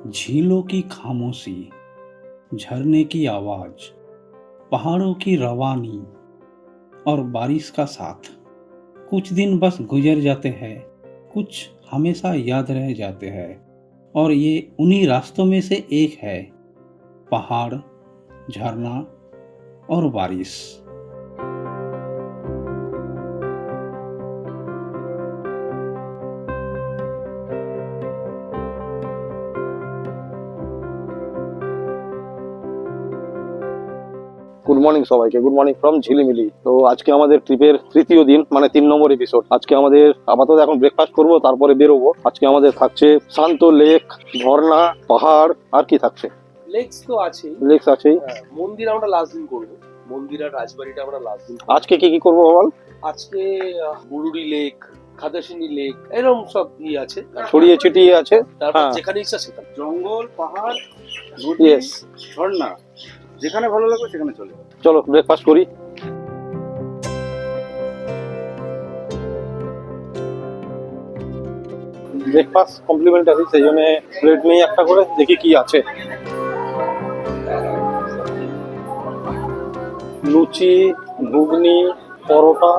झीलों की खामोशी, झरने की आवाज, पहाड़ों की रवानी और बारिश का साथ। कुछ दिन बस गुजर जाते हैं, कुछ हमेशा याद रह जाते हैं। और ये उन्हीं रास्तों में से एक है, पहाड़, झरना और बारिश। গুড মর্নিং সবাইকে, গুড মর্নিং ফ্রম ঝিলিমিলি। তো আজকে আমাদের ট্রিপের তৃতীয় দিন, মানে 3 নম্বর এপিসোড। আজকে আমাদের আপাতত এখন ব্রেকফাস্ট করব, তারপরে বেরোবো। আজকে আমাদের থাকছে শান্ত লেক, ঝর্ণা, পাহাড়, আর কি থাকছে? লেকস তো আছেই। লেকস আছেই। মন্দির আমরা লাস্ট দিন করব, মন্দির আর রাজবাড়িটা আমরা লাস্ট দিন। আজকে কি করবো বল? আজকে বুরুডি লেক, খাদাসিনী লেক, এরকম সব আছে, ছড়িয়ে ছিটিয়ে আছে। তারপর হ্যাঁ। যেখানে ইচ্ছা সেখানে জঙ্গল, পাহাড়, Yes. ঝর্ণা, যেখানে ভালো লাগবে সেখানে চলে যাবে। চলো ব্রেকফাস্ট করি। ব্রেকফাস্ট কমপ্লিমেন্টারি, সেই জন্য প্লেট নেই একটা করে, দেখি কি আছে। লুচি, ঘুগনি, পরোটা,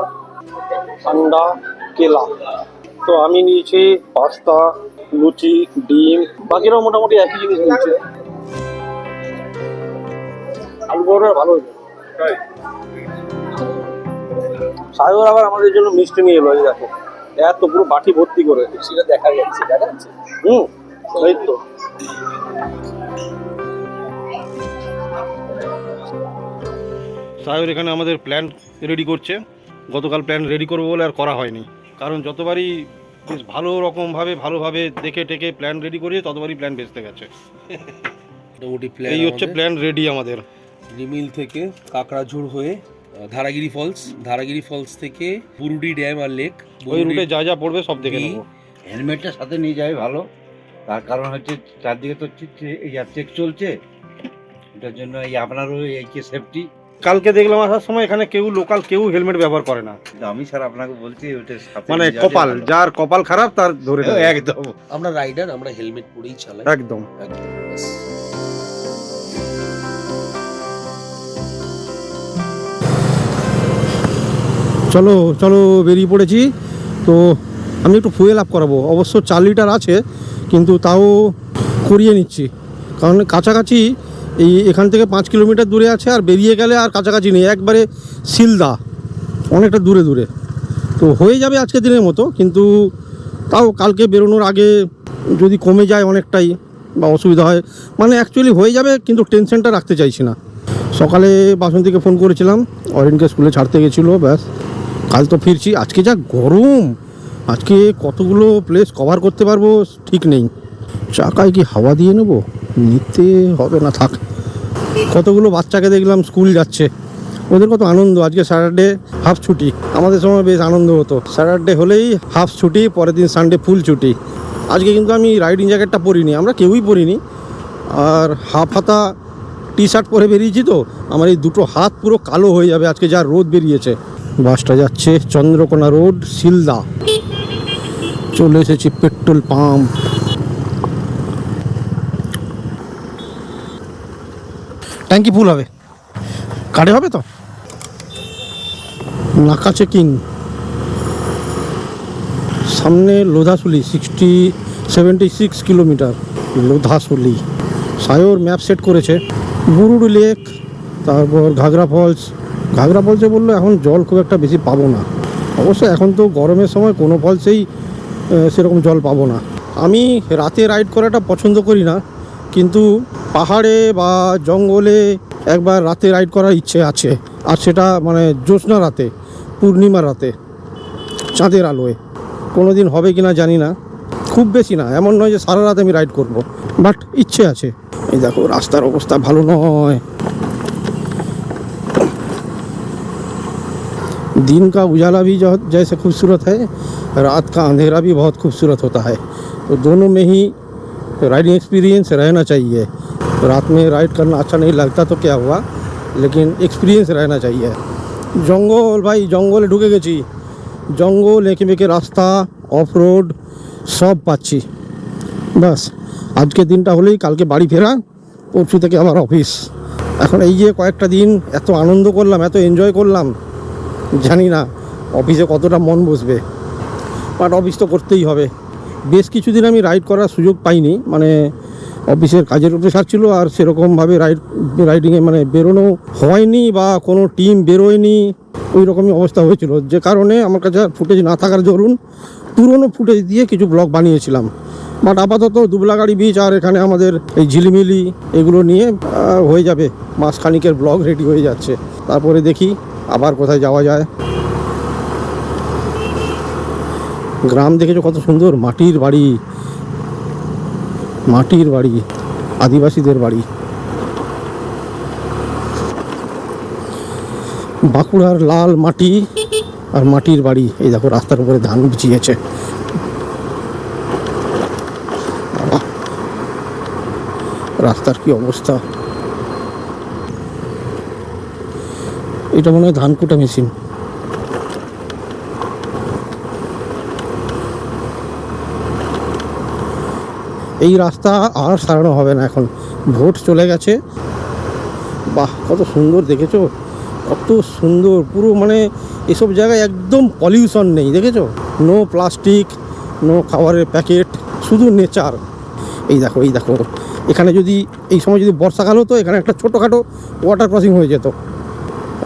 ঠান্ডা, কেলা। তো আমি নিয়েছি পাস্তা, লুচি, ডিম, বাকিরাও মোটামুটি একই জিনিস নিয়েছে। আলু পরোটা ভালো হয়েছে। সাগর আবার আমাদের জন্য মিষ্টি নিয়ে এলো, এই দেখো, এত পুরো বাটি ভর্তি করে। সেটা দেখা যাচ্ছে, দেখা যাচ্ছে। এই তো সাগর এখানে আমাদের প্ল্যান রেডি করছে। গতকাল প্ল্যান রেডি করবো বলে আর করা হয়নি, কারণ যতবারই বেশ ভালোভাবে দেখে টেকে প্ল্যান রেডি করি, ততবারই প্ল্যান ভেস্তে গেছে। মোটামুটি প্ল্যান এই হচ্ছে প্ল্যান রেডি আমাদের। রিমিল থেকে কাকড়াঝোড় হয়ে ধারাগিরি ফলস থেকে বুরুডি ড্যাম আর লেক, ওই রুটে যা যা পড়বে সব দেখে নেবো। হেলমেটটা সাথে নিয়ে যাই ভালো, তার কারণ হচ্ছে চারদিকে তো চেক চলছে, এটার জন্য এই আপনারও এই যে সেফটি। কালকে দেখলাম আসার সময় এখানে লোকাল কেউ হেলমেট ব্যবহার করে না। আমি স্যার আপনাকে বলছি ওটা সাথে মানে নিয়ে যাওয়া কপাল, ভালো। যার কপাল খারাপ তার ধরে নেবে। একদম। আমরা রাইডার, আমরা হেলমেট পরেই চালাই একদম। একদম ব্যাস। চলো চলো বেরিয়ে পড়েছি। তো আমি একটু ফুয়েল আপ করাবো, অবশ্য 4 লিটার আছে, কিন্তু তাও করিয়ে নিচ্ছি, কারণ কাছাকাছি এখান থেকে 5 কিলোমিটার দূরে আছে, আর বেরিয়ে গেলে আর কাছাকাছি নেই, একবারে শিলদা, অনেকটা দূরে। তো হয়ে যাবে আজকের দিনের মতো, কিন্তু তাও কালকে বেরোনোর আগে যদি কমে যায় অনেকটাই বা অসুবিধা হয়, মানে অ্যাকচুয়ালি হয়ে যাবে, কিন্তু টেনশনটা রাখতে চাইছি না। সকালে বাসন্তীকে ফোন করেছিলাম, অরিনকে স্কুলে ছাড়তে গেছিলো, ব্যাস। কাল তো ফিরছি। আজকে যা গরম, আজকে কতগুলো প্লেস কভার করতে পারবো ঠিক নেই। চাকায় কি হাওয়া দিয়ে নেবো? নিতে হবে না, থাক। কতগুলো বাচ্চাকে দেখলাম স্কুল যাচ্ছে, ওদের কত আনন্দ। আজকে স্যাটারডে, হাফ ছুটি। আমাদের সময় বেশ আনন্দ হতো, স্যাটারডে হলেই হাফ ছুটি, পরের দিন সানডে ফুল ছুটি। আজকে কিন্তু আমি রাইডিং জ্যাকেটটা পরিনি, আমরা কেউই পরিনি, আর হাফ হাতা টি শার্ট পরে বেরিয়েছি। তো আমার এই দুটো হাত পুরো কালো হয়ে যাবে, আজকে যা রোদ বেরিয়েছে। বাসটা যাচ্ছে চন্দ্রকোনা রোড, শিলদা। চলে এসেছি পেট্রোল পাম্প। ট্যাঙ্কি ফুল হবে, কাটে হবে তো। নাকা চেকিং, সামনে Lodhashuli, 76 kilometre Lodhashuli. Sayar map set করেছে। বুরুডি লেক, তারপর ঘাগরা ফলসে বললো এখন জল খুব একটা বেশি পাবো না। অবশ্য এখন তো গরমের সময় কোনো ফলসেই সেরকম জল পাবো না। আমি রাতে রাইড করাটা পছন্দ করি না, কিন্তু পাহাড়ে বা জঙ্গলে একবার রাতে রাইড করার ইচ্ছে আছে, আর সেটা মানে জ্যোৎস্না রাতে, পূর্ণিমা রাতে, চাঁদের আলোয়। কোনো দিন হবে কি না জানি না, খুব বেশি না, এমন নয় যে সারা রাত আমি রাইড করব, বাট ইচ্ছে আছে। এই দেখো রাস্তার অবস্থা ভালো নয়। दिन का उजाला भी जैसे खूबसूरत है, रात का अंधेरा भी बहुत खूबसूरत होता है। तो दोनों में ही राइडिंग एक्सपीरियंस रहना चाहिए। रात में राइड करना अच्छा नहीं लगता तो क्या हुआ, लेकिन एक्सपीरियंस रहना चाहिए। जंगल भाई, जंगले ढुके गेছি, जंगल एके बेके रास्ता, অফ রোড সব পাচ্ছি। বাস আজকে দিনটা হলেই কালকে বাড়ি ফেরা, পরশু থেকে আবার অফিস। এখন এই যে কয়েকটা দিন এত আনন্দ করলাম, এত এনজয় করলাম, জানি না অফিসে কতটা মন বসবে, বাট অফিস তো করতেই হবে। বেশ কিছুদিন আমি রাইড করার সুযোগ পাইনি, মানে অফিসের কাজের প্রেশার ছিল, আর সেরকমভাবে রাইডিংয়ে মানে বেরোনো হয়নি বা কোনো টিম বেরোয়নি, ওই রকমই অবস্থা হয়েছিল, যে কারণে আমার কাছে ফুটেজ না থাকার দরুন পুরনো ফুটেজ দিয়ে কিছু ব্লগ বানিয়েছিলাম। বাট আপাতত দুবলাগাড়ি বিচ আর এখানে আমাদের এই ঝিলিমিলি এগুলো নিয়ে হয়ে যাবে, মাসখানিকের ব্লগ রেডি হয়ে যাচ্ছে। তারপরে দেখি আবার কোথায় যাওয়া যায়। গ্রাম দেখেছো কত সুন্দর, মাটির বাড়ি, মাটির বাড়ি, আদিবাসীদের বাড়ি। বাঁকুড়ার লাল মাটি আর মাটির বাড়ি। এই দেখো রাস্তার উপরে ধান বিছিয়েছে, রাস্তার কি অবস্থা। এটা মনে হয় ধান কুটা মেশিন। এই রাস্তা আর সারানো হবে না, এখন ভোট চলে গেছে। বাহ, কত সুন্দর দেখেছো, কত সুন্দর পুরো, মানে এসব জায়গায় একদম পলিউশন নেই, দেখেছো? নো প্লাস্টিক, নো খাবারের প্যাকেট, শুধু নেচার। এই দেখো, এই দেখো, এখানে যদি এই সময় যদি বর্ষাকাল হতো, এখানে একটা ছোটোখাটো ওয়াটার ক্রসিং হয়ে যেত।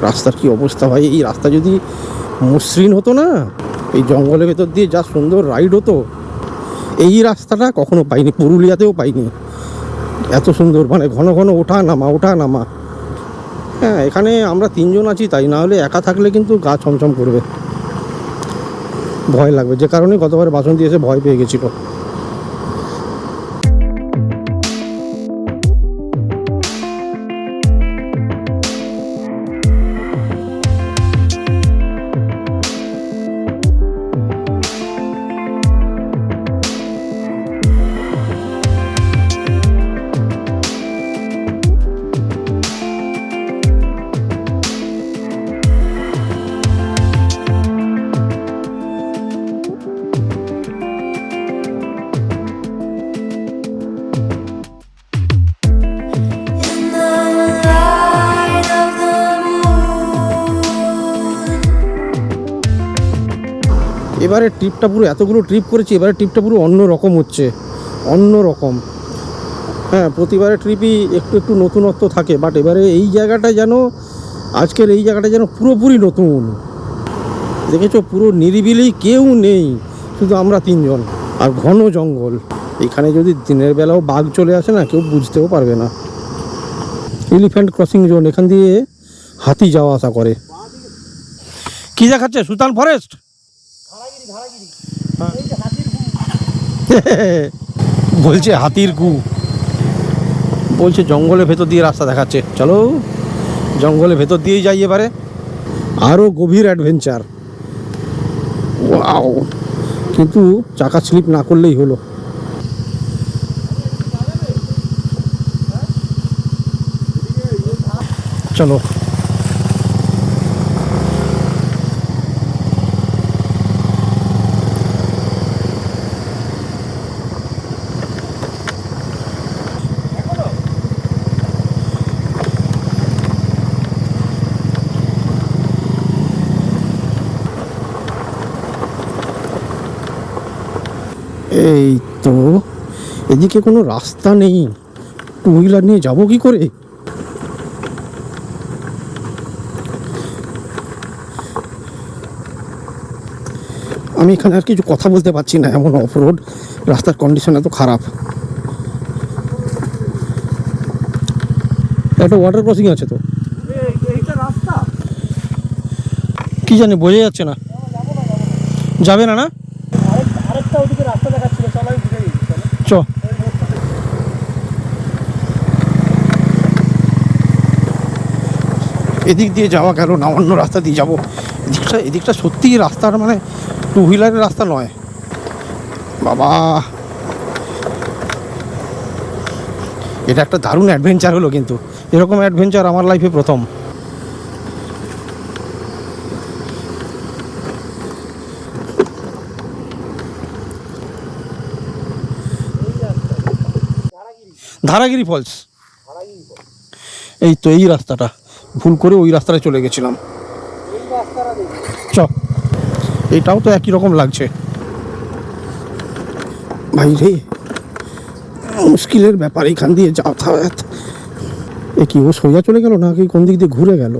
রাস্তার কি অবস্থা ভাই, এই রাস্তা যদি মসৃণ হতো না, এই জঙ্গলের ভেতর দিয়ে যা সুন্দর রাইড হতো। এই রাস্তাটা কখনো পাইনি, পুরুলিয়াতেও পাইনি এত সুন্দর, মানে ঘন ঘন ওঠা নামা, ওঠা নামা। হ্যাঁ, এখানে আমরা তিনজন আছি তাই, না হলে একা থাকলে কিন্তু গা ছমছম করবে, ভয় লাগবে, যে কারণে গতবার বাসন্তী এসে ভয় পেয়ে গেছিল। এবারে ট্রিপটা পুরো, এতগুলো ট্রিপ করেছি, এবারে ট্রিপটা পুরো অন্য রকম হচ্ছে, অন্য রকম। হ্যাঁ, প্রতিবারের ট্রিপই একটু একটু নতুনত্ব থাকে, বাট এবারে এই জায়গাটা যেন, আজকের এই জায়গাটা যেন পুরোপুরি নতুন। দেখেছো, পুরো নিরিবিলি, কেউ নেই, শুধু আমরা তিনজন, আর ঘন জঙ্গল। এখানে যদি দিনের বেলাও বাঘ চলে আসে না, কেউ বুঝতেও পারবে না। এলিফ্যান্ট ক্রসিং জোন, এখান দিয়ে হাতি যাওয়া আসা করে। কি দেখাচ্ছে, সুলতান ফরেস্ট? বলছে হাতির গু, বলছে জঙ্গলের ভেতর দিয়ে রাস্তা দেখাচ্ছে। চলো জঙ্গলের ভেতর দিয়েই যাই এবারে, আরও গভীর অ্যাডভেঞ্চার। ওয়াও, কিন্তু চাকা স্লিপ না করলেই হলো। চলো, এই তো, এদিকে কোনো রাস্তা নেই, টু হুইলার নিয়ে যাবো কি করে? আমি এখানে আর কিছু কথা বলতে পারছি না, এমন অফ রোড, রাস্তার কন্ডিশন এত খারাপ। একটা ওয়াটার ক্রসিং আছে তো, কি জানি, বোঝা যাচ্ছে না। যাবে না? না, চ। এদিক দিয়ে যাওয়া গেল না, অন্য রাস্তা দিয়ে যাবো। এদিকটা সত্যিই রাস্তার, মানে টু হুইলারের রাস্তা নয় বাবা। এটা একটা দারুণ অ্যাডভেঞ্চার হলো, কিন্তু এরকম অ্যাডভেঞ্চার আমার লাইফে প্রথম। ধারাগিরি ফলস। এই তো এই রাস্তাটা, ভুল করে ওই রাস্তায় চলে গেছিলাম। চ, এইটাও তো একই রকম লাগছে ভাই রে, মুশকিলের ব্যাপার এখান দিয়ে যাতায়াত। এ কি, ও সোজা চলে গেল নাকি কোন দিক দিয়ে ঘুরে গেল?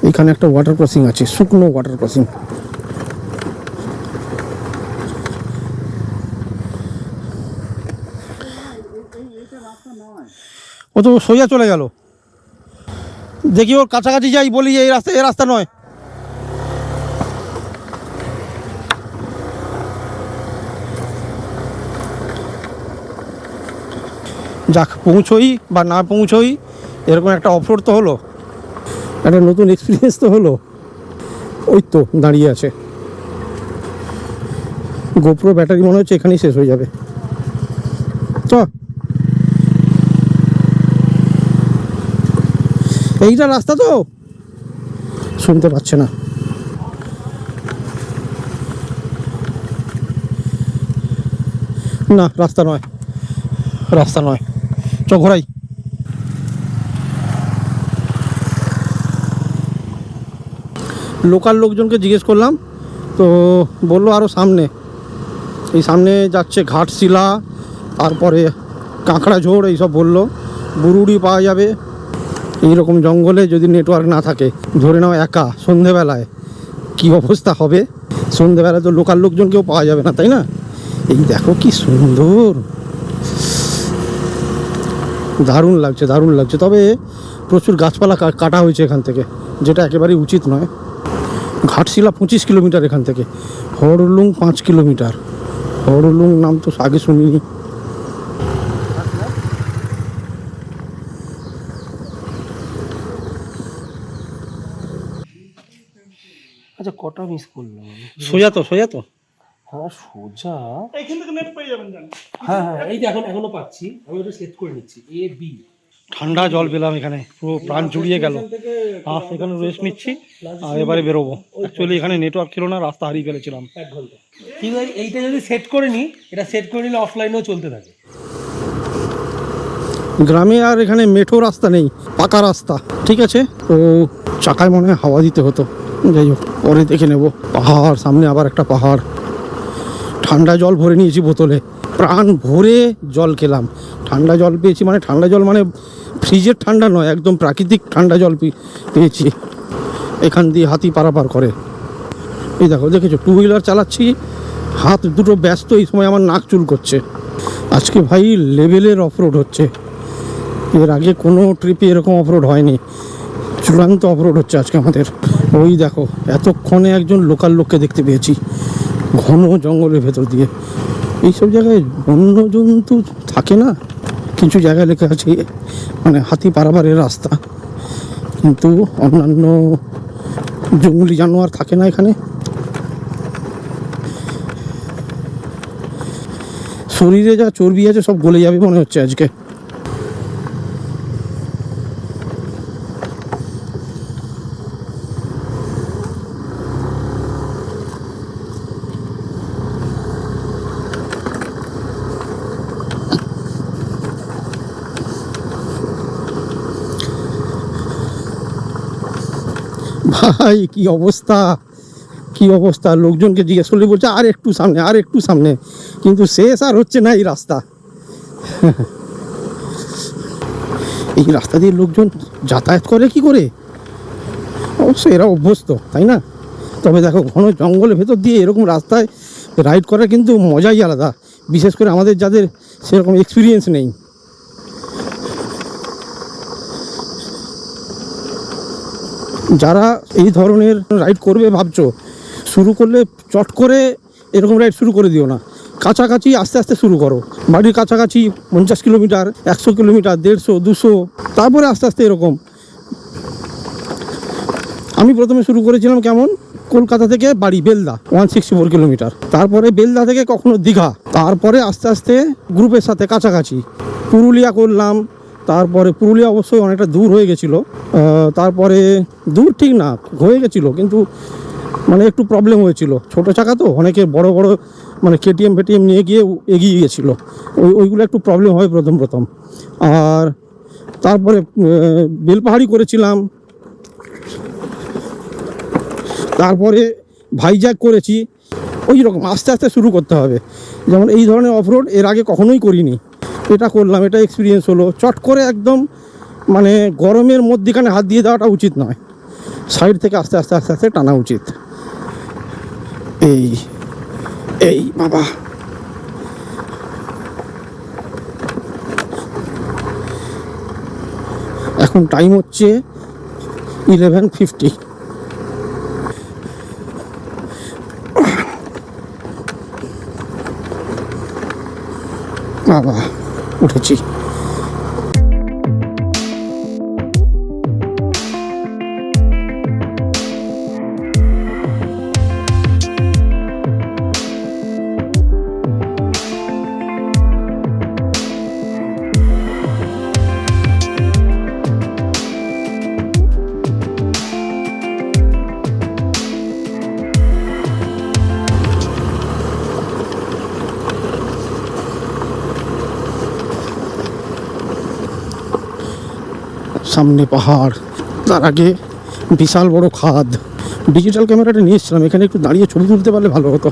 এখানে একটা ওয়াটার ক্রসিং আছে, শুকনো ওয়াটার ক্রসিং। ও তো সোজা চলে গেল। দেখি ওর কাছাকাছি যাই, বলি এই রাস্তা নয়। যাক, পৌঁছোই বা না পৌঁছোই, এরকম একটা অফরোড তো হলো, একটা নতুন এক্সপিরিয়েন্স তো হলো। ওই তো দাঁড়িয়ে আছে, গোপ্রো ব্যাটারি মনে হচ্ছে এখানেই শেষ হয়ে যাবে। চ, এইটা রাস্তা তো, শুনতে পাচ্ছে না। না, রাস্তা নয়, রাস্তা নয়। চ ঘোরাই। লোকাল লোকজনকে জিজ্ঞেস করলাম, তো বললো আরও সামনে, এই সামনে যাচ্ছে ঘাটশিলা, তারপরে কাঁকড়াঝোড়, এইসব বললো। বুরুডি পাওয়া যাবে এইরকম জঙ্গলে, যদি নেটওয়ার্ক না থাকে। ধরে নাও একা সন্ধেবেলায় কী অবস্থা হবে? সন্ধেবেলায় তো লোকাল লোকজনকেও পাওয়া যাবে না, তাই না? এই দেখো কি সুন্দর, দারুণ লাগছে, দারুণ লাগছে। তবে প্রচুর গাছপালা কাটা হয়েছে এখান থেকে, যেটা একেবারেই উচিত নয়। ঘাটশিলা 25 কিলোমিটার এখান থেকে, হরলুং 5 কিলোমিটার। হরলুং নাম তো আগে শুনিনি। আচ্ছা, কটা মিস করলাম আমি? সোজা তো, সোজা তো। হ্যাঁ সোজা। এইখান থেকে নেট পেয়ে যাবেন। হ্যাঁ হ্যাঁ, এই যে এখনো পাচ্ছি, আমি ওটা সেট করে নিচ্ছি। AB ঠান্ডা জল পেলাম এখানে, পুরো প্রাণ জুড়িয়ে গেল। এখানে রেস্ট নিচ্ছি, আর এবারে বেরোবো। অ্যাকচুয়ালি এখানে নেটওয়ার্ক ছিল না, রাস্তা হারিয়ে ফেলেছিলাম। 1 ঘন্টা। কিন্তু এইটা যদি সেট করে নিই, এটা সেট করে নিলে অফলাইনেও চলতে থাকে। গ্রামে আর এখানে মেঠো রাস্তা নেই, পাকা রাস্তা। ঠিক আছে, তো চাকায় মনে হয় হাওয়া দিতে হতো। যাই হোক, পরে দেখে নেব। পাহাড়, সামনে আবার একটা পাহাড়। ঠান্ডা জল ভরে নিয়েছি বোতলে, প্রাণ ভরে জল খেলাম। ঠান্ডা জল পেয়েছি, মানে ঠান্ডা জল মানে ফ্রিজের ঠান্ডা নয়, একদম প্রাকৃতিক ঠান্ডা জল পেয়েছি। এখান দিয়ে হাতি পারাপার করে। এই দেখো, দেখেছো, 2 হুইলার চালাচ্ছি, হাত দুটো ব্যস্ত, এই সময় আমার নাক চুল করছে। আজকে ভাই লেভেলের অফরোড হচ্ছে, এর আগে কোনো ট্রিপে এরকম অফরোড হয়নি। চূড়ান্ত অফরোড হচ্ছে আজকে আমাদের। ওই দেখো, এতক্ষণে একজন লোকাল লোককে দেখতে পেয়েছি ঘন জঙ্গলের ভেতর দিয়ে। এইসব জায়গায় বন্য জন্তু থাকে না, কিছু জায়গায় লেখা আছে মানে হাতি পারাপারের রাস্তা, কিন্তু অন্যান্য জঙ্গলি জানোয়ার থাকে না এখানে। শরীরে যা চর্বি আছে সব গলে যাবে মনে হচ্ছে আজকে। ভাই কি অবস্থা, কি অবস্থা! লোকজনকে জিজ্ঞেস করলে বলছে আর একটু সামনে, আর একটু সামনে, কিন্তু শেষ আর হচ্ছে না এই রাস্তা। এই রাস্তা দিয়ে লোকজন যাতায়াত করে কি করে? অবশ্য এরা অভ্যস্ত, তাই না? তবে দেখো, ঘন জঙ্গলের ভেতর দিয়ে এরকম রাস্তায় রাইড করার কিন্তু মজাই আলাদা, বিশেষ করে আমাদের যাদের সেরকম এক্সপিরিয়েন্স নেই। যারা এই ধরনের রাইড করবে ভাবছো, শুরু করলে চট করে এরকম রাইড শুরু করে দিও না। কাছাকাছি আস্তে আস্তে শুরু করো। বাড়ির কাছাকাছি 50 কিলোমিটার, 100 কিলোমিটার, 150, 200, তারপরে আস্তে আস্তে এরকম। আমি প্রথমে শুরু করেছিলাম কেমন, কলকাতা থেকে বাড়ি বেলদা 164 কিলোমিটার, তারপরে বেলদা থেকে কখনো দীঘা, তারপরে আস্তে আস্তে গ্রুপের সাথে কাছাকাছি পুরুলিয়া করলাম। তারপরে পুরুলিয়া অবশ্যই অনেকটা দূর হয়ে গেছিলো, তারপরে দূর ঠিক না হয়ে গেছিলো, কিন্তু মানে একটু প্রবলেম হয়েছিল, ছোটো চাকা তো, অনেকে বড় বড় মানে কেটিএম ফেটিএম নিয়ে গিয়ে এগিয়ে গিয়েছিলো, ওইগুলো একটু প্রবলেম হয় প্রথম প্রথম। আর তারপরে বেলপাহাড়ি করেছিলাম, তারপরে ভাইজ্যাক করেছি। ওই রকম আস্তে আস্তে শুরু করতে হবে। যেমন এই ধরনের অফরোড এর আগে কখনোই করিনি, এটা করলাম, এটা এক্সপিরিয়েন্স হলো। চট করে একদম মানে গরমের মধ্যিখানে হাত দিয়ে দেওয়াটা উচিত নয়, সাইড থেকে আস্তে আস্তে আস্তে আস্তে টানা উচিত। এই এই বাবা, এখন টাইম হচ্ছে 11:50। বাবা উঠেছি। সামনে পাহাড়, তার আগে বিশাল বড় খাদ। ডিজিটাল ক্যামেরাটা নিয়ে এসেছিলাম, এখানে একটু দাঁড়িয়ে ছবি তুলতে পারলে ভালো হতো।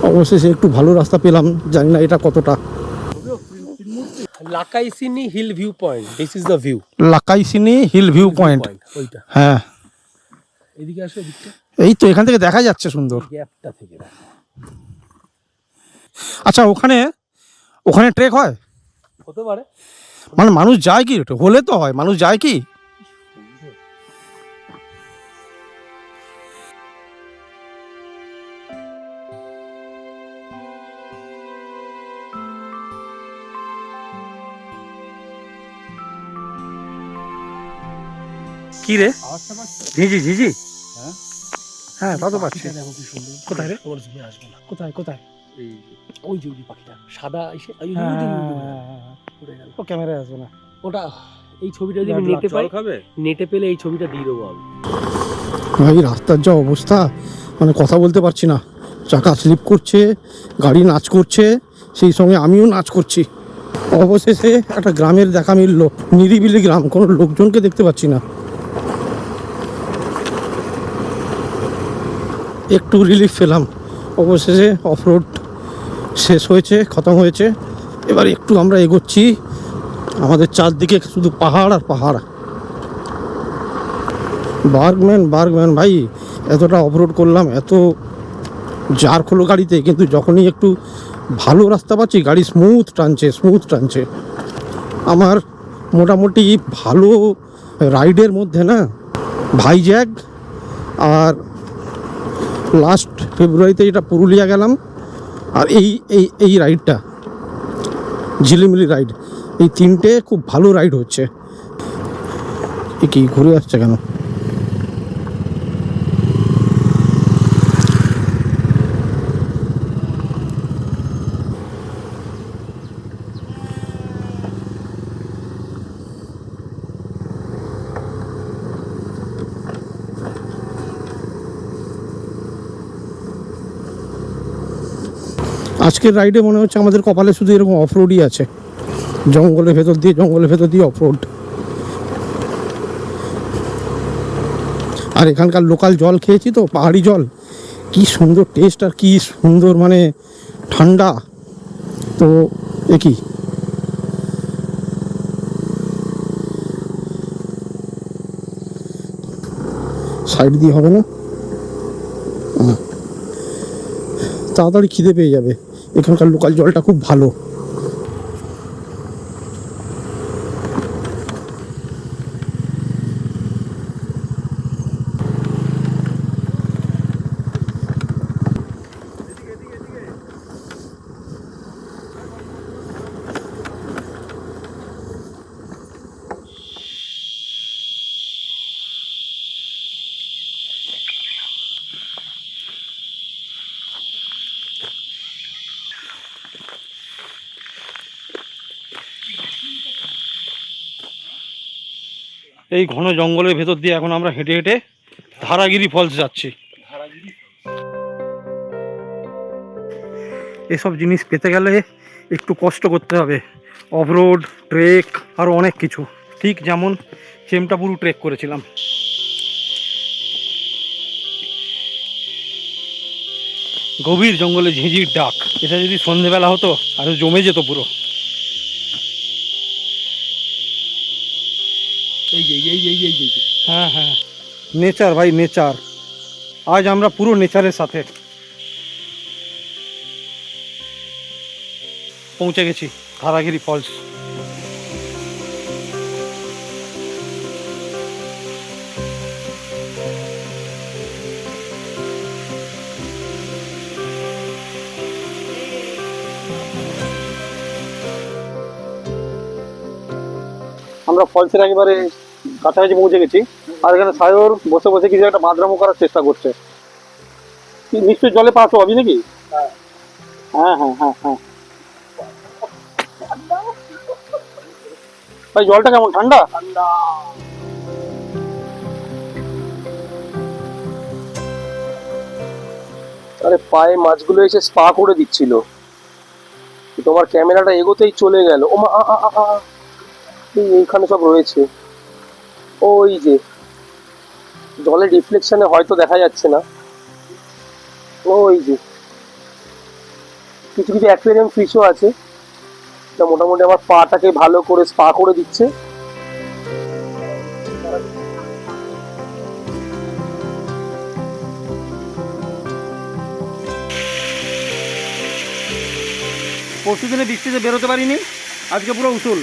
অবশেষে একটু ভালো রাস্তা পেলাম, জানি না এটা কতটা। Lakaisini hill view point, this is the view. Lakaisini hill view point, ওইটা হ্যাঁ এদিকে আসো, এদিকটা এই তো এখান থেকে দেখা যাচ্ছে সুন্দর। গ্যাপটা থেকে দেখো। আচ্ছা, ওখানে ওখানে ট্রেক হয়? হতে পারে। মানে মানুষ যায় কি? হলে তো হয়, মানুষ যায় কি? কি রে, ঝিঝি ঝিঝি? হ্যাঁ তা তো পাচ্ছি। দেখো কি সুন্দর। কোথায় রে? তোমার জুমে আসবে না। কোথায় কোথায়? এই ওই যে ওই পাখিটা সাদা এসে উড়ে গেল। ও ক্যামেরায় আসবে না ওটা। এই ছবিটা যদি আমি নেটে পাই, নেটে পেলে এই ছবিটা দিয়ে দেবো আমি। ভাই। রাস্তার যা অবস্থা, মানে কথা বলতে পারছি না, চাকা স্লিপ করছে, গাড়ি নাচ করছে, সেই সঙ্গে আমিও নাচ করছি। অবশেষে একটা গ্রামের দেখা মিলল, নিরিবিলি গ্রাম, কোনো লোকজনকে দেখতে পাচ্ছি না। একটু রিলিফ পেলাম। অবশেষে অফরোড শেষ হয়েছে, খতম হয়েছে। এবার একটু আমরা এগোচ্ছি, আমাদের চারদিকে শুধু পাহাড় আর পাহাড়। বার্গম্যান ভাই, এতটা অফরোড করলাম, এত জার্ক হলো গাড়িতে, কিন্তু যখনই একটু ভালো রাস্তা পাচ্ছি গাড়ি স্মুথ টানছে। আমার মোটামুটি ভালো রাইডের মধ্যে না ভাইজ্যাক, আর লাস্ট ফেব্রুয়ারিতে যেটা পুরুলিয়া গেলাম, আর এই রাইডটা ঝিলিমিলি রাইড, এই তিনটে খুব ভালো রাইড হচ্ছে। কি ঘুরে আসছে কেন? আজকের রাইডে মনে হচ্ছে আমাদের কপালে শুধু এরকম অফরোডই আছে, জঙ্গলের ভেতর দিয়ে অফরোড। আর এখানকার লোকাল জল খেয়েছি তো, পাহাড়ি জল, কি সুন্দর টেস্ট আর কি সুন্দর মানে ঠান্ডা। তো একই সাইড দিয়ে হবে না, তাড়াতাড়ি খিদে পেয়ে যাবে। এখানকার লোকাল জলটা খুব ভালো। এই ঘন জঙ্গলের ভেতর দিয়ে এখন আমরা হেঁটে হেঁটে ধারাগিরি ফলস যাচ্ছি। এসব জিনিস পেতে গেলে একটু কষ্ট করতে হবে, অফরোড, ট্রেক, আরও অনেক কিছু। ঠিক যেমন চেমটাপুরু ট্রেক করেছিলাম। গভীর জঙ্গলে ঝিঁঝির ডাক, এটা যদি সন্ধেবেলা হতো আরও জমে যেত পুরো। হ্যাঁ হ্যাঁ, নেচার ভাই, নেচার। আজ আমরা পুরো নেচারের সাথে পৌঁছে গেছি ধারাগিরি ফলস। আমরা ফলসের একেবারে কাছাকাছি পৌঁছে গেছি, আর এখানে সায়র বসে বসে কিছু একটা বাদরামো করার চেষ্টা করছে। নিশ্চয়ই জলে পা তো হবি নাকি? হ্যাঁ হ্যাঁ হ্যাঁ হ্যাঁ। ভাই জলটা কেমন? ঠান্ডা? আরে পায়ে মাছগুলো এসে স্পা করে দিচ্ছিল, তোমার ক্যামেরাটা এগোতেই চলে গেল। ও মা, এইখানে সব রয়েছে। ওই যে জলের রিফ্লেকশনে হয়তো দেখা যাচ্ছে না, ওই যে কিছু কিছু অ্যাকুয়ারিয়াম ফিশও আছে, তা মোটামুটি আমার পাটাকে ভালো করে স্পা করে দিচ্ছে। পরশু দিনে বৃষ্টিতে বেরোতে পারিনি, আজকে পুরো উসুল।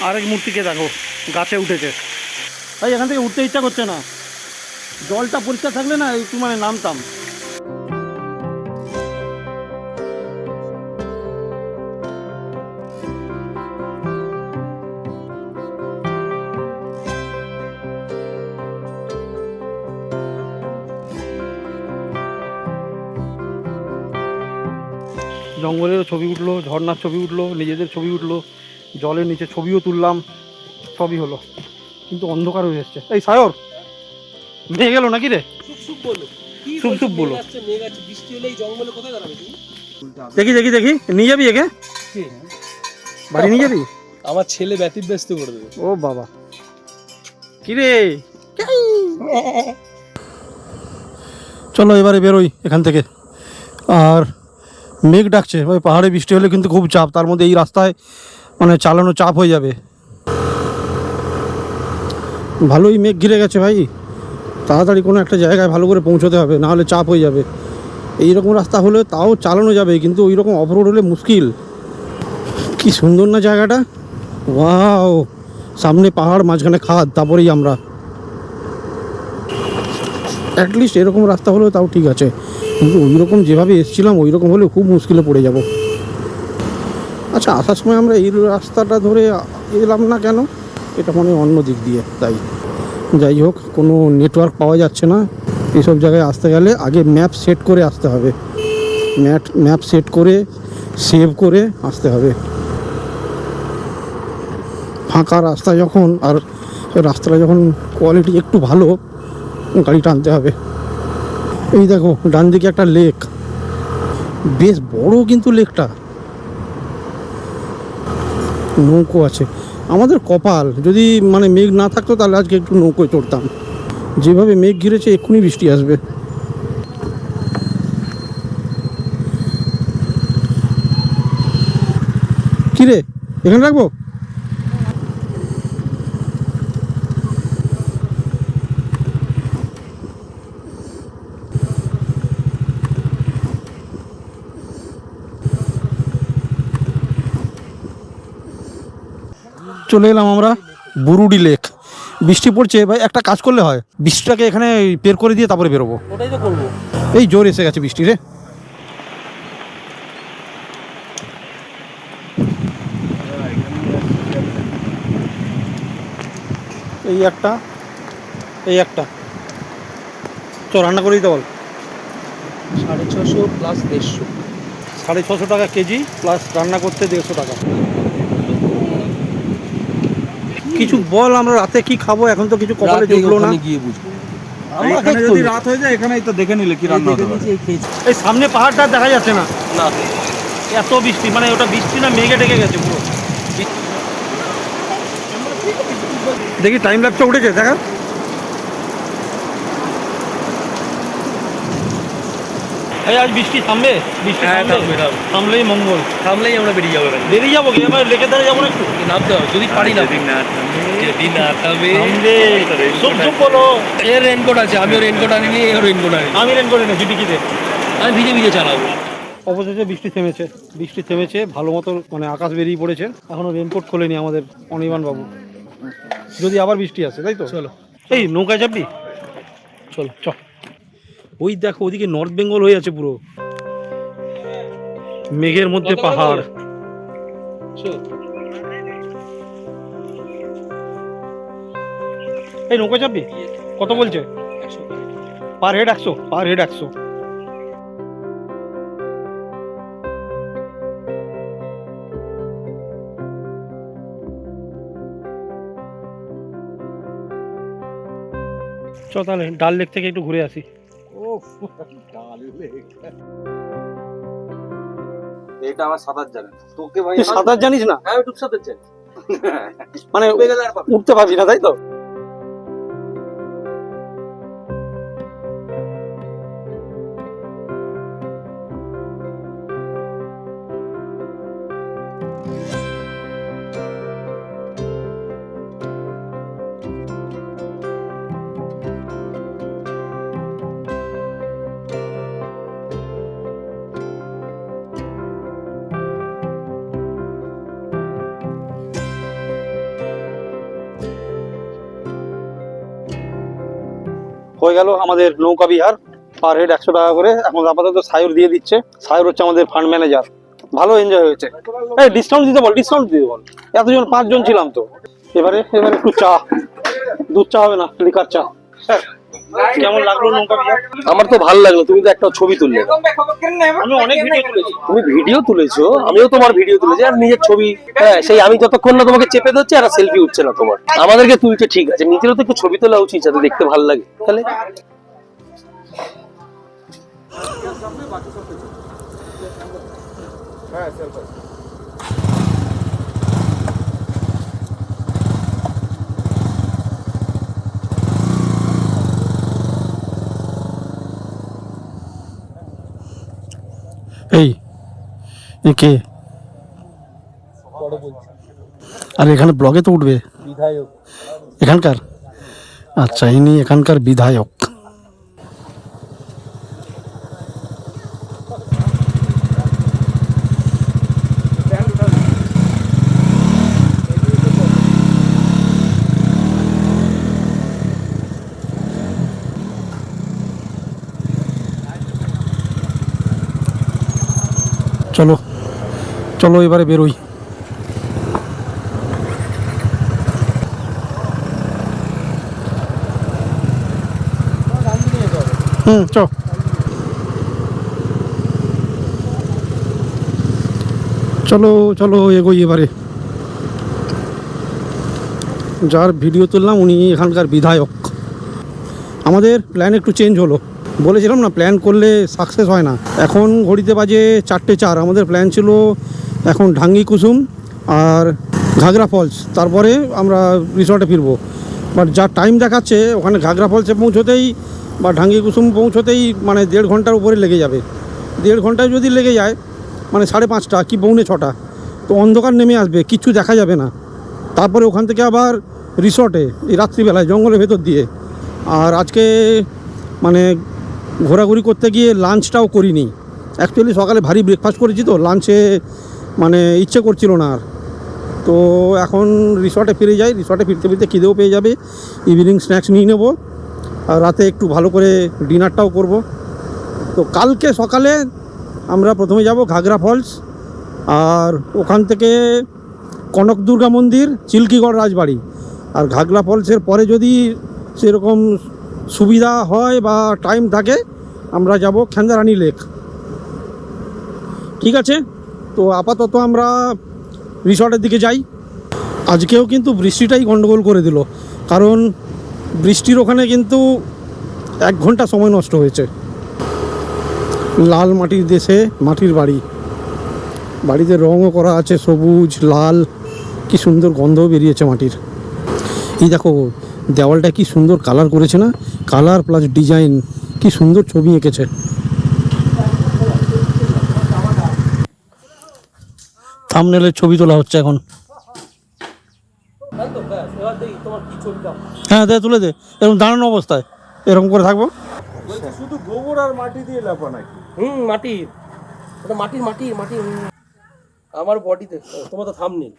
আরেক মূর্তিকে দেখো গাছে উঠেছে। ভাই এখান থেকে উঠতে ইচ্ছা করছে না, জলটা পরিষ্কার থাকলে না একটু মানে নামতাম। জঙ্গলেরও ছবি উঠলো, ঝর্ণার ছবি উঠলো, নিজেদের ছবি উঠলো, জলের নিচে ছবিও তুললাম, সবই হলো। কিন্তু অন্ধকার হয়ে যাচ্ছে। এই সায়র, মেঘ গেল নাকি রে? সুপ সুপ বলো। বৃষ্টি হলে এই জঙ্গলে কোথায় দাঁড়াবে তুমি? দেখি দেখি দেখি, নিয়ে যাবি একে? বাড়ি নিয়ে যাবি? আমার ছেলে ব্যতিব্যস্ত করে দেবে। ও বাবা, কি রে? চলো এবারে বেরোই এখান থেকে। আর মেঘ ডাকছে ভাই, পাহাড়ে বৃষ্টি হলে কিন্তু খুব চাপ, তার মধ্যে এই রাস্তায় মানে চালানো চাপ হয়ে যাবে। ভালোই মেঘ ঘিরে গেছে ভাই, তাড়াতাড়ি কোনো একটা জায়গায় ভালো করে পৌঁছতে হবে, নাহলে চাপ হয়ে যাবে। এইরকম রাস্তা হলে তাও চালানো যাবে, কিন্তু ওই রকম অফরোড হলে মুশকিল। কি সুন্দর না জায়গাটা, ওয়াও! সামনে পাহাড়, মাঝখানে খাদ, তারপরেই আমরা। অ্যাটলিস্ট এরকম রাস্তা হলেও তাও ঠিক আছে, কিন্তু ওই রকম যেভাবে এসেছিলাম ওই রকম হলে খুব মুশকিলে পড়ে যাব। আচ্ছা, আসার সময় আমরা এই রাস্তাটা ধরে এলাম না কেন? এটা মনে হয় অন্য দিক দিয়ে, তাই। যাই হোক, কোনো নেটওয়ার্ক পাওয়া যাচ্ছে না। এইসব জায়গায় আসতে গেলে আগে ম্যাপ সেট করে আসতে হবে, ম্যাপ সেট করে সেভ করে আসতে হবে। ফাঁকা রাস্তা যখন, আর রাস্তাটা যখন কোয়ালিটি একটু ভালো, গাড়ি টানতে হবে। এই দেখো ডান দিকে একটা লেক, বেশ বড় কিন্তু লেকটা, নৌকো আছে। আমাদের কপাল, যদি মানে মেঘ না থাকতো তাহলে আজকে একটু নৌকোয় চড়তাম। যেভাবে মেঘ ঘিরেছে এক্ষুনি বৃষ্টি আসবে। কিরে, এখানে রাখবো? চলে এলাম আমরা বুরুডি লেক। বৃষ্টি পড়ছে ভাই, একটা কাজ করলে হয়, বৃষ্টিটাকে এখানে বের করে দিয়ে তারপরে বেরোবো। ওটাই তো করবো। এই জোর এসে গেছে বৃষ্টি রে। এই একটা, এই একটা, তো রান্না করে দিতে বল। 650 প্লাস 150, 650 টাকা কেজি, প্লাস রান্না করতে 150 টাকা। কিছু বল, আমরা রাতে কি খাবো এখন তো কিছু কপালে জুটলো না। গিয়ে বুঝবো। এখানে যদি রাত হয়ে যায় এখানেই তো দেখে নিলে কি রান্না হতে পারে। এই সামনে পাহাড়টা দেখা যাচ্ছে না, এত বৃষ্টি, মানে ওটা বৃষ্টি না মেঘে ঢেকে গেছে পুরো। দেখি টাইম ল্যাপসে উঠেছে দেখা। এই আজ বৃষ্টি থামবে, বৃষ্টি থামলেই মঙ্গল, থামলেই আমরা বেরিয়ে যাবো। বেরিয়ে যাবো কি আমার লেকে ধারে যাবো না একটু নামতে হবে যদি পারি না। যদি না থামবে চুপ চুপ বলো। এর রেনকোট আছে, আমিও রেনকোট আনিনি, এর রেনকোট আনি। আমি রেন করে নেছি ডিকিতে। আমি ভিজে ভিজে চালাবো। অবশেষে বৃষ্টি থেমেছে ভালো মতো, মানে আকাশ বেরিয়ে পড়েছে। এখনো রেনকোট খোলেনি আমাদের অনির্বাণ বাবু, যদি আবার বৃষ্টি আসে, তাই তো? চলো এই নৌকায় যাবি, চলো চ। ওই দেখো ওদিকে নর্থ বেঙ্গল হয়ে আছে পুরো, মেঘের মধ্যে পাহাড়। এই নৌকায় যাবি, কত বলছে? Per head 100, per head 100। চ তাহলে ডাল লেক থেকে একটু ঘুরে আসি। এটা আমার সাঁতার জানে তোকে ভাই। তুই সাঁতার জানিস না? হ্যাঁ একটু সাথে জানি, মানে উঠতে পারবি না, তাই তো? হয়ে গেল আমাদের নৌকা বিহার, পার হেড 100 টাকা করে। এখন আপাতত সায়র দিয়ে দিচ্ছে, সায়র হচ্ছে আমাদের ফান্ড ম্যানেজার। ভালো এনজয় হয়েছে। এই ডিসকাউন্ট দিতে বল, ডিসকাউন্ট দিতে বল, এতজন 5 জন ছিলাম তো। এবারে একটু চা, দুধ চা হবে না, লিকার চা। কেমন লাগলো নৌকা বিহার? আমার তো ভালো লাগলো। তুমি তো একটা ছবি তুললে, আমি অনেক ভিডিও তুলেছি। তুমি ভিডিও তুলেছো, আমিও তোমার ভিডিও তুলেছি, আর নিজের ছবি। হ্যাঁ সেই আমি যতক্ষণ না তোমাকে চেপে ধরছি আর সেলফি উঠছে না তোমার। আমাদেরকে তুলছে ঠিক আছে, নিজেরও তো একটু ছবি তোলা উচিত যাতে দেখতে ভালো লাগে। তাহলে এই কে? আর এখানে ব্লগে তো উঠবে বিধায়ক এখানকার। আচ্ছা, ইনি এখানকার বিধায়ক। চলো চলো এবারে বেরোই। চ চলো চলো এগোই এবারে। যার ভিডিও তুললাম উনি এখানকার বিধায়ক। আমাদের প্ল্যান একটু চেঞ্জ হলো, বলেছিলাম না প্ল্যান করলে সাকসেস হয় না। এখন ঘড়িতে বাজে 4:04। আমাদের প্ল্যান ছিল এখন ঢাঙ্গি কুসুম আর ঘাগরা ফলস, তারপরে আমরা রিসর্টে ফিরবো। বাট যা টাইম দেখাচ্ছে ওখানে ঘাগরা ফলসে পৌঁছতেই বা ঢাঙ্গি কুসুম পৌঁছতেই মানে 1.5 ঘন্টার উপরে লেগে যাবে। 1.5 ঘন্টায় যদি লেগে যায় মানে 5:30 কি 5:45, তো অন্ধকার নেমে আসবে, কিচ্ছু দেখা যাবে না। তারপরে ওখান থেকে আবার রিসর্টে এই রাত্রিবেলায় জঙ্গলের ভেতর দিয়ে। আর আজকে মানে ঘোরাঘুরি করতে গিয়ে লাঞ্চটাও করিনি। অ্যাকচুয়ালি সকালে ভারী ব্রেকফাস্ট করেছি তো লাঞ্চে মানে ইচ্ছে করছিল না আর। তো এখন রিসর্টে ফিরে যাই, রিসর্টে ফিরতে ফিরতে খিদেও পেয়ে যাবে, ইভিনিং স্ন্যাক্স নিয়ে নেব, আর রাতে একটু ভালো করে ডিনারটাও করব। তো কালকে সকালে আমরা প্রথমে যাব ঘাগরা ফলস, আর ওখান থেকে কনক দুর্গা মন্দির, চিল্কিগড় রাজবাড়ি। আর ঘাগরা ফলসের পরে যদি সেরকম সুবিধা হয় বা টাইম থাকে আমরা যাব খেন্দারানী লেক। ঠিক আছে, তো আপাতত আমরা রিসর্টের দিকে যাই। আজকেও কিন্তু বৃষ্টিটাই গন্ডগোল করে দিল, কারণ বৃষ্টির ওখানে কিন্তু 1 ঘন্টা সময় নষ্ট হয়েছে। লাল মাটির দেশে মাটির বাড়ি, বাড়িতে রঙও করা আছে সবুজ লাল, কি সুন্দর গন্ধও বেরিয়েছে মাটির। এই দেখো দেওয়ালটা কি সুন্দর কালার করেছে না, কালার প্লাস ডিজাইন, কি সুন্দর ছবি এঁকেছে। থাম্বনেলের ছবি তোলা হচ্ছে এখন। হ্যাঁ দে, তুলে দে, এরকম দাঁড়ানো অবস্থায় এরকম করে থাকবো। শুধু গোবর আর মাটি দিয়ে লেপা নাকি? মাটির, ওটা মাটির মাটির মাটির আমার বডিতে। তোমার তো থাম্বনেল,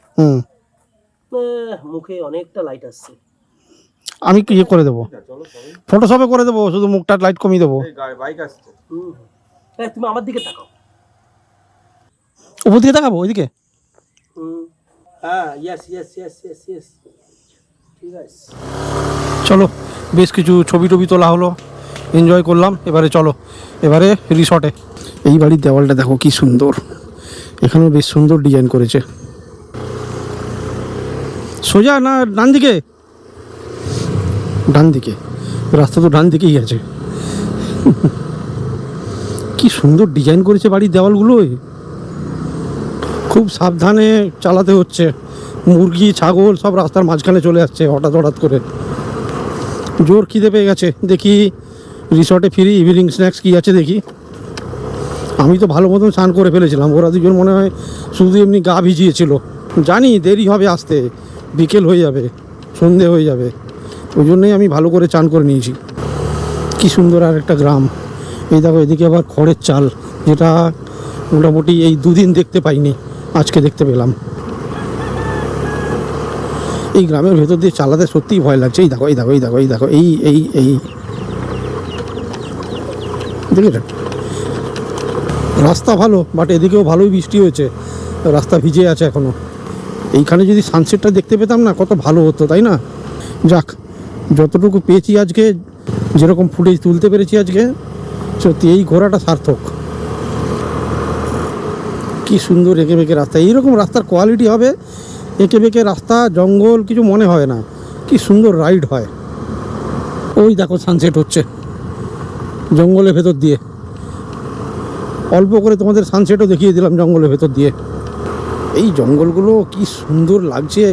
মুখে অনেকটা লাইট আসছে। আমি কি ইয়ে করে দেবো, ফটোশপে করে দেবো, শুধু মুখটা লাইট কমিয়ে দেবো। বাইক আসছে। তুমি আমার দিকে তাকাও। উপর দিকে দেখাবো, ওইদিকে। হ্যাঁ, yes yes yes yes yes, ঠিক আছে। চলো, বেশ কিছু ছবি টবি তোলা হলো, এনজয় করলাম। এবারে চলো, এবারে রিসর্টে। এই বাড়ির দেওয়ালটা দেখো কি সুন্দর, এখানেও বেশ সুন্দর ডিজাইন করেছে। সোজা না ডান দিকে? ডান দিকে, রাস্তা তো ডান দিকেই আছে। কি সুন্দর ডিজাইন করেছে বাড়ির দেওয়ালগুলো, খুব সাবধানে চালাতে হচ্ছে। মুরগি ছাগল সব রাস্তার মাঝখানে চলে আসছে হঠাৎ হঠাৎ করে। জোর খিদে পেয়ে গেছে, দেখি রিসর্টে ফিরি, ইভিনিং স্ন্যাক্স কী আছে দেখি। আমি তো ভালো মতন স্নান করে ফেলেছিলাম, ওরা দুজন মনে হয় শুধু এমনি গা ভিজিয়েছিল। জানি দেরি হবে আসতে, বিকেল হয়ে যাবে, সন্ধে হয়ে যাবে, ওই জন্যই আমি ভালো করে চান করে নিয়েছি। কি সুন্দর আর একটা গ্রাম। এই দেখো এদিকে আবার খড়ের চাল, যেটা মোটামুটি এই 2 দিন দেখতে পাইনি, আজকে দেখতে পেলাম। এই গ্রামের ভেতর দিয়ে চালাতে সত্যিই ভয় লাগছে। এই দেখো এই দেখো এই দেখো এই দেখো এই এই এই দেখেছেন, রাস্তা ভালো, বাট এদিকেও ভালোই বৃষ্টি হয়েছে, রাস্তা ভিজে আছে এখনো। এইখানে যদি সানসেটটা দেখতে পেতাম না, কত ভালো হতো, তাই না? যাক, যতটুকু পেয়েছি আজকে, যেরকম ফুটেজ তুলতে পেরেছি আজকে, সত্যি এই ঘোরাটা সার্থক। কি সুন্দর এঁকে বেঁকে রাস্তা, এইরকম রাস্তার কোয়ালিটি হবে, এঁকে বেঁকে রাস্তা, জঙ্গল কিছু মনে হয় না, কি সুন্দর রাইড হয়। ওই দেখো সানসেট হচ্ছে জঙ্গলের ভেতর দিয়ে, অল্প করে তোমাদের সানসেটও দেখিয়ে দিলাম জঙ্গলের ভেতর দিয়ে। এই জঙ্গলগুলো কি সুন্দর লাগছে,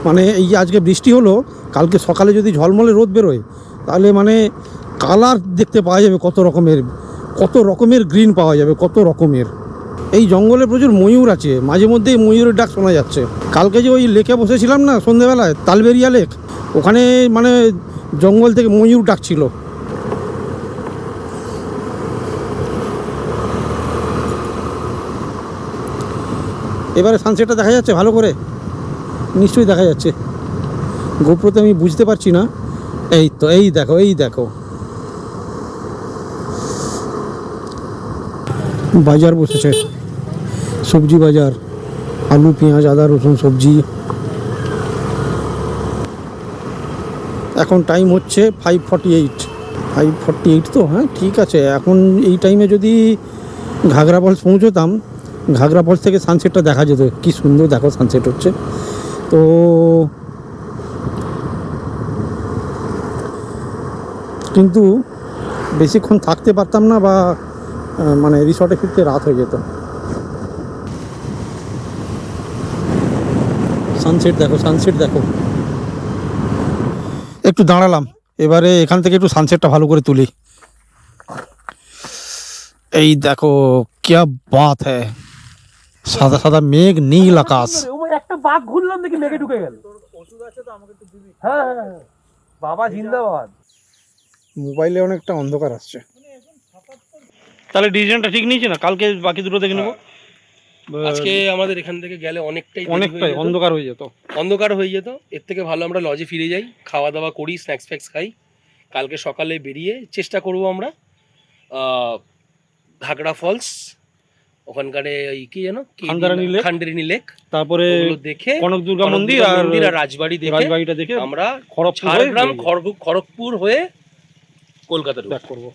মানে এই যে আজকে বৃষ্টি হলো, কালকে সকালে যদি ঝলমলে রোদ বেরোয়, তাহলে মানে কালার দেখতে পাওয়া যাবে, কত রকমের গ্রিন পাওয়া যাবে, কত রকমের। এই জঙ্গলে প্রচুর ময়ূর আছে, মাঝে মধ্যেই ময়ূরের ডাক শোনা যাচ্ছে। কালকে যে ওই লেকে বসেছিলাম না সন্ধেবেলায়, তালবেরিয়া লেক, ওখানে মানে জঙ্গল থেকে ময়ূর ডাকছিল। এবারে সানসেটটা দেখা যাচ্ছে ভালো করে? নিশ্চয়ই দেখা যাচ্ছে, গোপ্রোতে আমি বুঝতে পারছি না। এই তো, এই দেখো এই দেখো, বাজার বসেছে, সবজি বাজার, আলু পেঁয়াজ আদা রসুন সবজি। এখন টাইম হচ্ছে 5:48 তো, হ্যাঁ ঠিক আছে। এখন এই টাইমে যদি ঘাগরা ফলস পৌঁছতাম, ঘাগরা ফলস থেকে সানসেটটা দেখা যেত, কি সুন্দর দেখো সানসেট হচ্ছে। তো কিন্তু বেশিক্ষণ থাকতে পারতাম না, বা মানে রিসর্টে ফিরতে রাত হয়ে যেত। সানসেট দেখো, সানসেট দেখো। একটু দাঁড়ালাম, এবারে এখান থেকে একটু সানসেটটা ভালো করে তুলি। এই দেখো क्या बात है, সাদা সাদা মেঘ, নীল আকাশ। একটা বাঘ ঘুরলাম দেখি মেঘে ঢুকে গেল। ওষুধ আছে তো, আমাকে একটু দিবি? হ্যাঁ হ্যাঁ, বাবা জিন্দাবাদ। মোবাইলে অনেকটা অন্ধকার আসছে, তাহলে ডিজাইনটা ঠিক নিয়েছে না? কালকে বাকি দুটো দেখে নেবো। আজকে আমাদের এখান থেকে গেলে অনেকটাই অন্ধকার হয়ে যেত, এর থেকে ভালো আমরা লজে ফিরে যাই, খাওয়া দাওয়া করি, স্ন্যাক্স ফ্যাক্স খাই। কালকে সকালে বেরিয়ে চেষ্টা করব আমরা ঘাগড়া ফলস, ওখানকার ওই কি জানো, খান্ডারানী লেক, তারপরে দেখে কনক দুর্গা মন্দির আর রাজবাড়িটা দেখে আমরা খড়গপুর হয়ে কলকাতা ব্যাক করবো।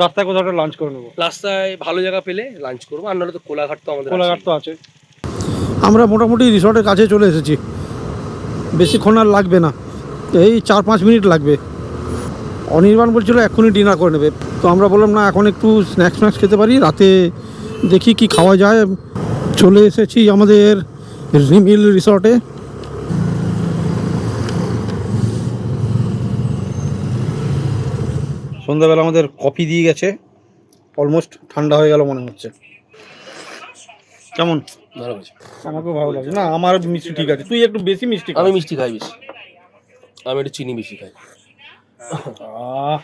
রাস্তায় কোথাও একটা লাঞ্চ করে নেবো, রাস্তায় ভালো জায়গা পেলে লাঞ্চ করবো, আর নাহলে তো কোলাঘাট তো আছে। আমরা মোটামুটি রিসর্টের কাছে চলে এসেছি, বেশিক্ষণ আর লাগবে না, এই 4-5 মিনিট লাগবে। অনির্বাণ বলছিল এখনই ডিনার করে নেবে, তো আমরা বললাম না, এখন একটু স্ন্যাক্স খেতে পারি, রাতে দেখি কি খাওয়া যায়। চলে এসেছি আমাদের রিমিল রিসর্টে। সন্ধ্যাবেলা আমাদের কফি দিয়ে গেছে, অলমোস্ট ঠান্ডা হয়ে গেল মনে হচ্ছে। কেমন? ভালো আছে। আমাকেও ভালো লাগছে। না, আমার মিষ্টি ঠিক আছে, তুই একটু বেশি মিষ্টি খা। আমি মিষ্টি খাই বেশি, আমি একটু চিনি বেশি খাই। আহ,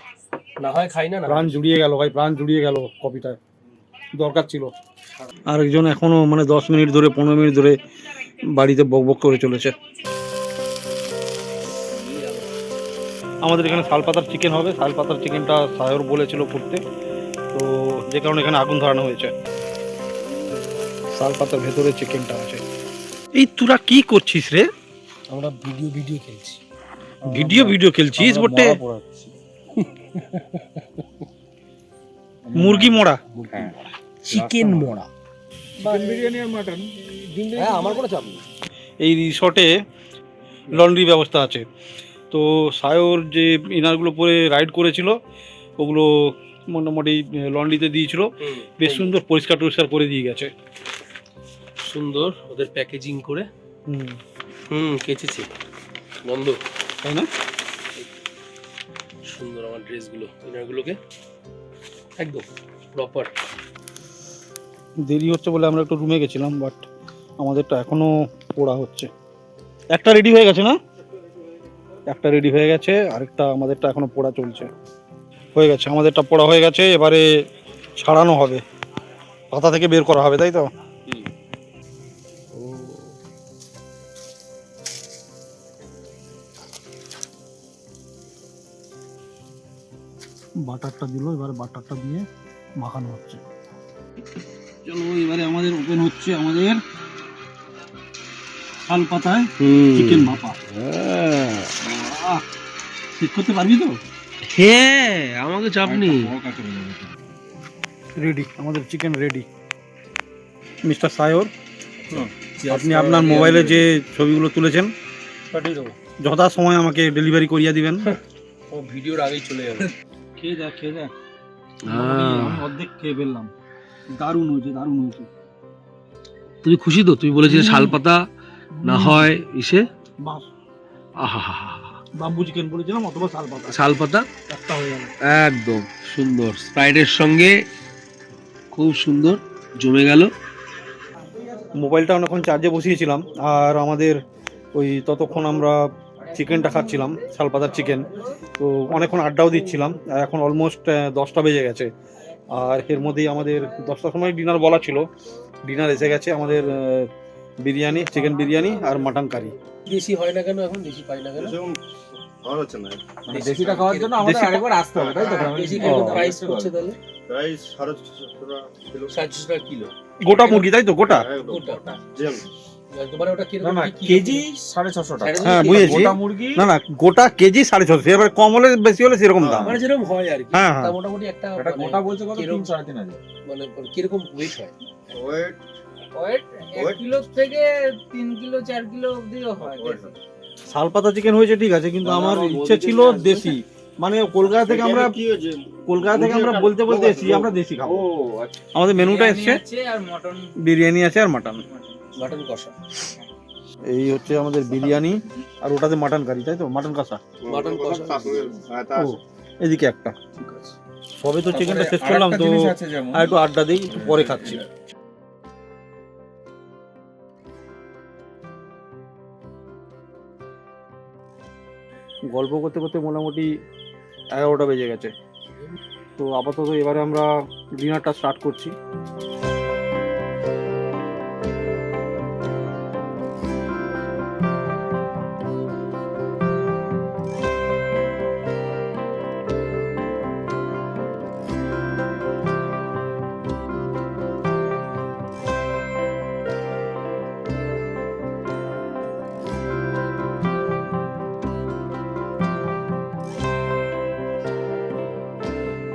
না হয় খাই না। প্রাণ জুড়িয়ে গেল ভাই, প্রাণ জুড়িয়ে গেল, কফিটা দরকার ছিল। আরেকজন এখনো মানে 10 মিনিট ধরে 15 মিনিট ধরে বাড়িতে বকবক করে চলেছে। আমাদের এখানে শালপাতার চিকেন হবে। শালপাতার চিকেনটা সায়র বলেছিল করতে, তো যে কারণে এখানে আগুন ধরানো হয়েছে। শালপাতার ভেতরে চিকেনটা আছে। এই তোরা কি করছিস রে? আমরা ভিডিও খেলছি। ভিডিও খেলছিস বটে? মুরগি মোড়া, চিকেন মোড়া, চিকেন বিরিয়ানি আর মাটন। হ্যাঁ আমার কোনো চাপ নেই। এই রিসর্টে লন্ড্রি ব্যবস্থা আছে। তো সায়র যে ইনারগুলো পরে রাইড করেছিল ওগুলো মোটামুটি লন্ড্রিতে দিয়েছিল, বেশ সুন্দর পরিষ্কার টরিষ্কার করে দিয়ে গেছে। সুন্দর ওদের প্যাকেজিং করে। কেচেছে বন্ধ, তাই না? সুন্দর আমার ড্রেসগুলো, ইনারগুলোকে একদম প্রপার। দেরি হচ্ছে বলে আমরা একটু রুমে গেছিলাম, বাট আমাদেরটা এখনো পোড়া হচ্ছে। একটা রেডি হয়ে গেছে না? একটা রেডি হয়ে গেছে, আরেকটা আমাদেরটা এখনো পোড়া চলছে। হয়ে গেছে, আমাদেরটা পোড়া হয়ে গেছে, এবারে ছাড়ানো হবে, পাতা থেকে বের করা হবে, তাই তো? বাটারটা দিল, এবার বাটারটা দিয়ে মাখানো হচ্ছে। চলো এবারে আমাদের ওপেন হচ্ছে আমাদের শালপাতায় চিকেন ভাপা। ঠিক করতে পারবি তো? হ্যাঁ আমাকে চাপ নেই। রেডি, আমাদের চিকেন রেডি। মিস্টার সায়র, আপনি আপনার মোবাইলে যে ছবিগুলো তুলেছেন পাঠিয়ে দেবো, যথা সময় আমাকে ডেলিভারি করিয়ে দিবেন। ও ভিডিওর আগেই চলে যাবে। খেয়ে দেখ, খেয়ে দেখ। আমি অর্ধেক খেয়ে ফেললাম। দারুণ হয়েছে, দারুণ হয়েছে। তুমি খুশি তো? তুমি বলেছিলে শালপাতা না হয় ইসে বাহ, আহা বাম্বু চিকেন বলেছিলাম অথবা শালপাতা, শালপাতা একটা হয়ে গেল। একদম সুন্দর স্প্রাইটের সঙ্গে খুব সুন্দর জমে গেল। মোবাইলটা অনেকক্ষণ চার্জে বসিয়েছিলাম, আর আমাদের ওই ততক্ষণ আমরা চিকেনটা খাচ্ছিলাম, শালপাতার চিকেন। তো অনেকক্ষণ আড্ডাও দিচ্ছিলাম, আর এখন অলমোস্ট 10টা বেজে গেছে। আর এর মধ্যেই আমাদের 10টার সময় ডিনার বলা ছিল, ডিনার এসে গেছে। আমাদের বিরিয়ানি, চিকেন বিরিয়ানি আর মাটন কারি। দেশি হয় না কেন এখন? দেশি পাই না কেন? মানে দেশিটা খাওয়ার জন্য আমাদের আরেকবার আসতে হবে, তাই তো? দেশি প্রাইস করছে তাহলে প্রাইস 650 টাকা কিলো। গোটা মুরগি, তাই তো? গোটা ওটা তোমার ওটা কি না না, কেজি 650 টাকা। হ্যাঁ বুঝেছি। গোটা মুরগি না না, গোটা কেজি 650, এবার কম হলে বেশি হলে সেরকম দাম। মানে যেরকম হয় আর কি। হ্যাঁ, হ্যাঁ। তা মোটামুটি একটা এটা মানে গোটা বলছে কত? কিরকম? 3-3.5 মানে কিরকম ওয়েট হয়? ওয়েট 1 কিলো থেকে 3 কিলো 4 কিলো অবধিও হয়। শালপাতা চিকেন হয়েছে ঠিক আছে, কিন্তু আমার ইচ্ছে ছিল দেশি। মানে কলকাতা থেকে আমরা বলতে এসেছি আমরা দেশি খাবো। আমাদের মেনুটা এসছে, আছে আর মটন, বিরিয়ানি আছে আর মাটন। মাটন কষা, এই হচ্ছে আমাদের বিরিয়ানি, আর ওটাতে মাটন কারি, তাই তো? মাটন কষা। মাটন কষা। ও, এদিকে একটা। সবে তো চিকেনটা শেষ করলাম, তো জিনিস আছে যেমন আর একটু আড্ডা দিই, একটু পরে খাচ্ছি। গল্প করতে করতে মোটামুটি 11টা বেজে গেছে। তো আপাতত এবারে আমরা ডিনারটা স্টার্ট করছি।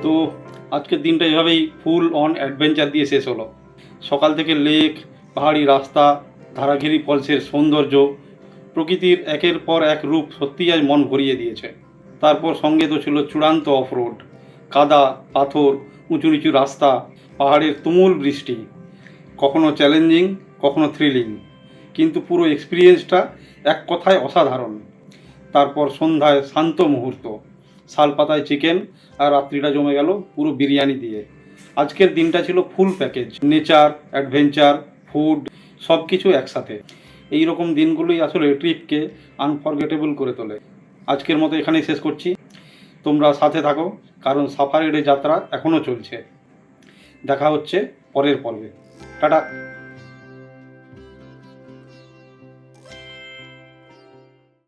তো আজকের দিনটা এভাবেই ফুল অন অ্যাডভেঞ্চার দিয়ে শেষ হলো। সকাল থেকে লেক, পাহাড়ি রাস্তা, ধারাগিরি ফলসের সৌন্দর্য, প্রকৃতির একের পর এক রূপ সত্যিই আজ মন ভরিয়ে দিয়েছে। তারপর সঙ্গে তো ছিল চূড়ান্ত অফরোড, কাদা, পাথর, উঁচু নিচু রাস্তা, পাহাড়ের তুমুল বৃষ্টি, কখনো চ্যালেঞ্জিং, কখনো থ্রিলিং, কিন্তু পুরো এক্সপিরিয়েন্সটা এক কথায় অসাধারণ। তারপর সন্ধ্যায় শান্ত মুহূর্ত, শালপাতায় চিকেন, আর রাত্রিটা জমে গেল পুরো বিরিয়ানি দিয়ে। আজকের দিনটা ছিল full package, nature, adventure, food, সব কিছু একসাথে। এই রকম দিনগুলোই আসলে ট্রিপকে আনফরগেটেবল করে তোলে। আজকের মতো এখানেই শেষ করছি। তোমরা সাথে থাকো, কারণ সাফারির যাত্রা এখনও চলছে। দেখা হচ্ছে পরের পর্বে। টাটা।